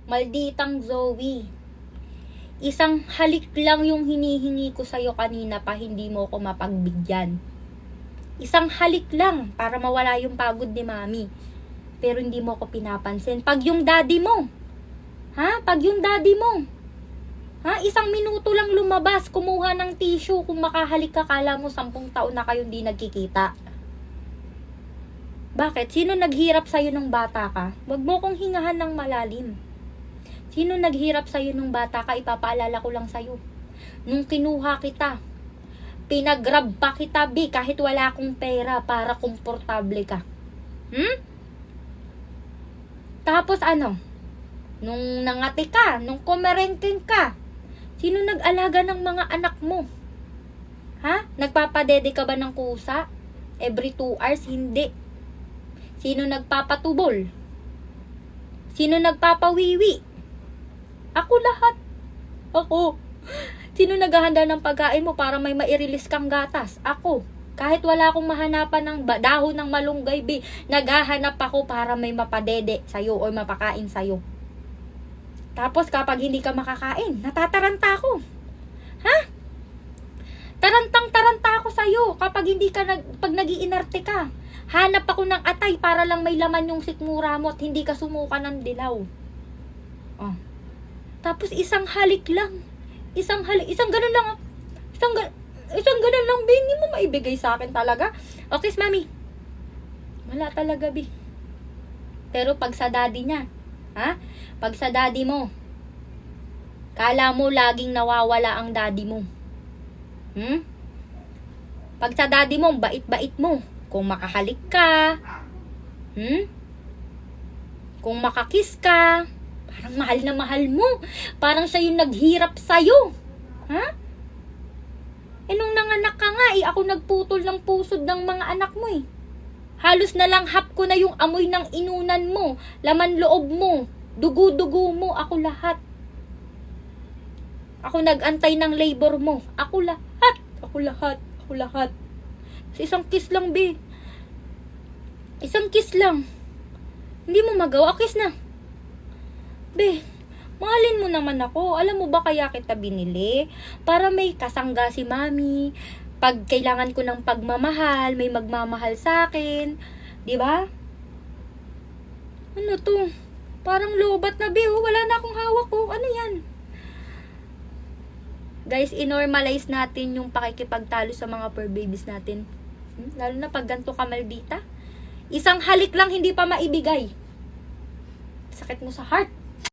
Malditang Zoe. Isang halik lang yung hinihingi ko sa'yo kanina pa, hindi mo ko mapagbigyan. Isang halik lang para mawala yung pagod ni mami. Pero hindi mo ko pinapansin. Pag yung daddy mo, Pag yung daddy mo, isang minuto lang lumabas, kumuha ng tissue, kung makahalik ka, kala mo 10 taon na kayong di nagkikita. Bakit? Sino naghirap sa'yo nung bata ka? Wag mo kong hingahan ng malalim. Sino naghirap sa'yo nung bata ka? Ipapaalala ko lang sa'yo. Nung kinuha kita, pinagrab pa kita, bi, kahit wala akong pera para komportable ka. Tapos ano? Nung nangati ka, nung kumerengking ka, sino nag-alaga ng mga anak mo? Nagpapadede ka ba ng kusa? Every 2 hours? Hindi. Sino nagpapatubol? Sino nagpapawiwi? Ako lahat. Ako. Sino naghahanda ng pagkain mo para may mairilis kang gatas? Ako. Kahit wala akong mahanapan ng dahon ng malunggay, naghahanap ako para may mapadede sa'yo o mapakain sa'yo. Tapos kapag hindi ka makakain, natataranta ako. Tarantang-taranta ako sa'yo kapag hindi ka pag nag-iinarte ka. Hanap ako ng atay para lang may laman yung sikmura mo at hindi ka sumuka ng dilaw. Tapos isang halik lang. Isang ganun lang. Isang ganun lang, bi. Hindi mo maibigay sa akin talaga. Okay, mami. Wala talaga, bi. Pero pag sa daddy niya, pag sa daddy mo, kala mo laging nawawala ang daddy mo. Pag sa daddy mo, bait-bait mo. Kung makahalik ka, kung makakiss ka, parang mahal na mahal mo. Parang siya yung naghirap sa'yo. Nung nanganak ka nga, ako nagputol ng pusod ng mga anak mo eh. Halos na lang hap ko na yung amoy ng inunan mo, laman loob mo, dugo-dugo mo, ako lahat. Ako nag-antay ng labor mo, ako lahat. Isang kiss lang, be. Isang kiss lang. Hindi mo magawa, kiss na. Be, mahalin mo naman ako. Alam mo ba kaya kita binili? Para may kasangga si mami. Pag kailangan ko ng pagmamahal, may magmamahal sa akin. Diba? Ano to? Parang lobat na, be. Wala na akong hawak ko. Ano yan? Guys, inormalize natin yung pakikipagtalo sa mga fur babies natin. Lalo na pag ganito ka maldita. Isang halik lang hindi pa maibigay. Sakit mo sa heart.